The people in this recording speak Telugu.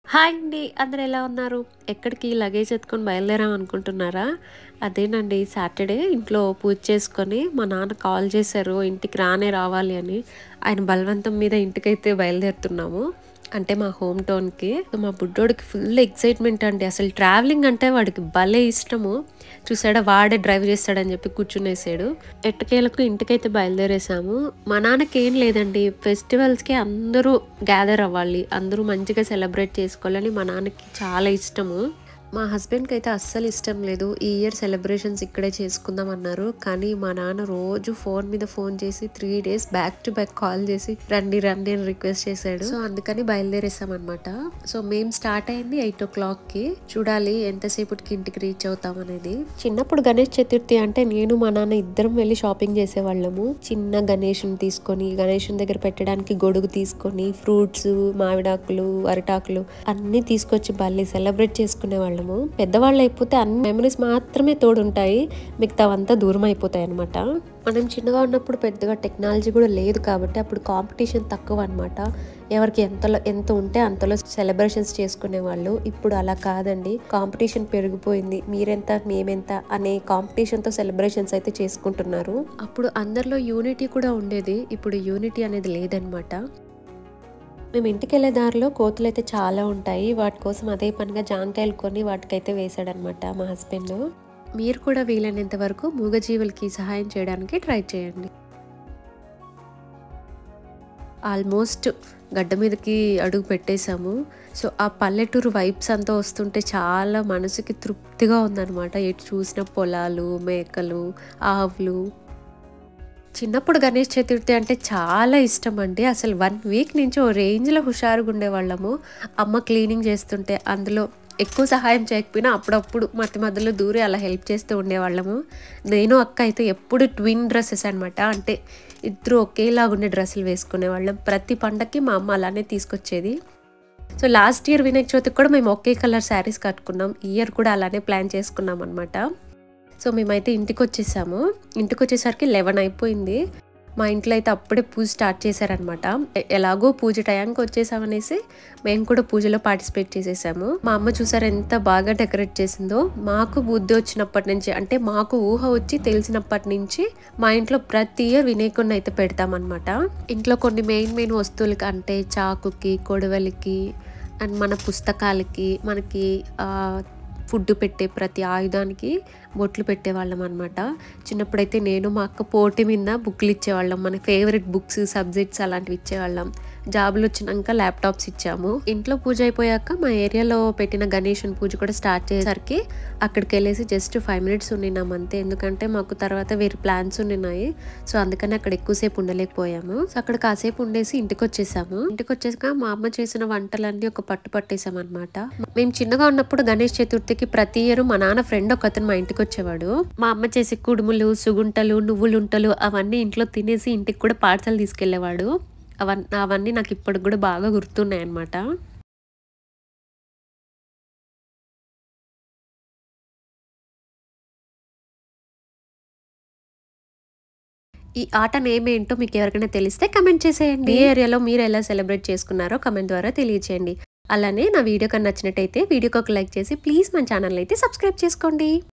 హాయ్ అండి. అందరూ ఎలా ఉన్నారు? ఎక్కడికి లగేజ్ ఎత్తుకొని బయలుదేరాం అనుకుంటున్నారా? అదేనండి సాటర్‌డే ఇంట్లో పూజ చేసుకొని మా నాన్న కాల్ చేశారు ఇంటికి రావాలి అని. ఆయన బలవంతం మీద ఇంటికైతే బయలుదేరుతున్నాము. అంటే మా హోమ్ టౌన్‌కి. మా బుడ్డోడికి ఫుల్ ఎక్సైట్‌మెంట్ అండి. అసలు ట్రావెలింగ్ అంటే వాడికి భలే ఇష్టము. చూసాడా వాడే డ్రైవ్ చేస్తాడని చెప్పి కూర్చునేసాడు. ఎట్టకేలకు ఇంటికైతే బయలుదేరేసాము. మా నాన్నకేం లేదండి, ఫెస్టివల్స్‌కి అందరూ గ్యాదర్ అవ్వాలి, అందరూ మంచిగా సెలబ్రేట్ చేసుకోవాలని మా నాన్నకి చాలా ఇష్టము. మా హస్బెండ్‌కి అయితే అస్సలు ఇష్టం లేదు. ఈ ఇయర్ సెలబ్రేషన్స్ ఇక్కడే చేసుకుందాం అన్నారు. కానీ మా నాన్న రోజు ఫోన్ మీద ఫోన్ చేసి 3 days back to back call చేసి రండి రండి అని రిక్వెస్ట్ చేశాడు. సో అందుకని బయలుదేరేసాం అనమాట. సో మేము స్టార్ట్ అయింది 8:00కి. చూడాలి ఎంతసేపటికి ఇంటికి రీచ్ అవుతాం అనేది. చిన్నప్పుడు గణేష్ చతుర్థి అంటే నేను మా నాన్న ఇద్దరం వెళ్ళి షాపింగ్ చేసేవాళ్ళము. చిన్న గణేషుని తీసుకొని గణేషుని దగ్గర పెట్టడానికి గొడుగు తీసుకొని ఫ్రూట్స్, మామిడాకులు, అరిటాకులు అన్నీ తీసుకొచ్చి మళ్ళీ సెలబ్రేట్ చేసుకునే వాళ్ళము. పెద్దవాళ్ళు అయిపోతే అన్ని మెమరీస్ మాత్రమే తోడుంటాయి, మిగతావంతా దూరం అయిపోతాయి అనమాట. మనం చిన్నగా ఉన్నప్పుడు పెద్దగా టెక్నాలజీ కూడా లేదు కాబట్టి అప్పుడు కాంపిటీషన్ తక్కువ అనమాట. ఎవరికి ఎంత ఉంటే అంతలో సెలబ్రేషన్స్ చేసుకునే వాళ్ళు. ఇప్పుడు అలా కాదండి, కాంపిటీషన్ పెరిగిపోయింది. మీరెంత మేమెంత అనే కాంపిటీషన్తో సెలబ్రేషన్స్ అయితే చేసుకుంటున్నారు. అప్పుడు అందరిలో యూనిటీ కూడా ఉండేది, ఇప్పుడు యూనిటీ అనేది లేదనమాట. మేము ఇంటికి వెళ్ళే దారిలో కోతులు అయితే చాలా ఉంటాయి. వాటి కోసం అదే పనిగా జాంకాయలు కొని వాటికైతే వేసాడనమాట మా హస్బెండ్. మీరు కూడా వీలైనంత వరకు మూగజీవులకి సహాయం చేయడానికి ట్రై చేయండి. ఆల్మోస్ట్ గడ్డ మీదకి అడుగు పెట్టేశాము. సో ఆ పల్లెటూరు వైబ్స్ అంతా వస్తుంటే చాలా మనసుకి తృప్తిగా ఉందన్నమాట. ఎటు చూసిన పొలాలు, మేకలు, ఆవులు. చిన్నప్పుడు గణేష్ చతుర్థి అంటే చాలా ఇష్టం అండి. అసలు 1 వీక్ నుంచి ఓ రేంజ్లో హుషారుగా ఉండేవాళ్ళము. అమ్మ క్లీనింగ్ చేస్తుంటే అందులో ఎక్కువ సహాయం చేయకపోయినా అప్పుడప్పుడు మధ్య మధ్యలో దూరి అలా హెల్ప్ చేస్తూ ఉండేవాళ్ళము. నేను అక్క అయితే ఎప్పుడు ట్విన్ డ్రెస్సెస్ అనమాట. అంటే ఇద్దరు ఒకేలాగుండే డ్రెస్సులు వేసుకునేవాళ్ళం. ప్రతి పండగకి మా అమ్మ అలానే తీసుకొచ్చేది. సో లాస్ట్ ఇయర్ వినాయక చవితికి కూడా మేము ఒకే కలర్ శారీస్ కట్టుకున్నాం. ఈ ఇయర్ కూడా అలానే ప్లాన్ చేసుకున్నాం అనమాట. సో మేమైతే ఇంటికి వచ్చేసరికి 11 అయిపోయింది. మా ఇంట్లో అయితే అప్పుడే పూజ స్టార్ట్ చేశారనమాట. ఎలాగో పూజ టైంకి వచ్చేసామనేసి మేము కూడా పూజలో పార్టిసిపేట్ చేసేసాము. మా అమ్మ చూసారు ఎంత బాగా డెకరేట్ చేసిందో. మాకు బుద్ధి వచ్చినప్పటి నుంచి, అంటే మాకు ఊహ వచ్చి తెలిసినప్పటి నుంచి మా ఇంట్లో ప్రతి ఇయర్ వినాయకుడిని అయితే పెడతామన్నమాట. ఇంట్లో కొన్ని మెయిన్ వస్తువులకి, అంటే చాకుకి, కొడవలికి అండ్ మన పుస్తకాలకి, మనకి ఫుడ్ పెట్టే ప్రతి ఆయుధానికి బొట్లు పెట్టేవాళ్ళం అనమాట. చిన్నప్పుడైతే నేను మా అక్క పోటీ మీద బుక్లు ఇచ్చేవాళ్ళం. మన ఫేవరెట్ బుక్స్, సబ్జెక్ట్స్ అలాంటివి ఇచ్చేవాళ్ళం. జాబులు వచ్చినాక ల్యాప్టాప్స్ ఇచ్చాము. ఇంట్లో పూజ అయిపోయాక మా ఏరియాలో పెట్టిన గణేషుని పూజ కూడా స్టార్ట్ చేసేసరికి అక్కడికి వెళ్ళేసి జస్ట్ 5 minutes ఉండినాం అంతే. ఎందుకంటే మాకు తర్వాత వేరే ప్లాన్స్ ఉన్నాయి. సో అందుకని అక్కడ ఎక్కువసేపు ఉండలేకపోయాము. సో అక్కడ కాసేపు ఉండేసి ఇంటికి వచ్చేసాక మా అమ్మ చేసిన వంటలన్నీ ఒక పట్టేసాం అనమాట. మేము చిన్నగా ఉన్నప్పుడు గణేష్ చతుర్థికి ప్రతి ఇయర్ మా నాన్న ఫ్రెండ్ ఒక అతను మా ఇంటికి వచ్చేవాడు. మా అమ్మ చేసి కుడుములు, సుగుంటలు, నువ్వులుంటలు అవన్నీ ఇంట్లో తినేసి ఇంటికి కూడా పార్సల్ తీసుకెళ్లేవాడు. అవన్నీ నాకు ఇప్పటికి కూడా బాగా గుర్తున్నాయి అన్నమాట. ఈ ఆట నేమ్ ఏంటో మీకు ఎవరికైనా తెలిస్తే కమెంట్ చేసేయండి. ఈ ఏరియాలో మీరు ఎలా సెలబ్రేట్ చేసుకున్నారో కమెంట్ ద్వారా తెలియచేయండి. అలానే నా వీడియో కన్నా నచ్చినట్టయితే వీడియోకి ఒక లైక్ చేసి ప్లీజ్ మన ఛానల్ అయితే సబ్స్క్రైబ్ చేసుకోండి.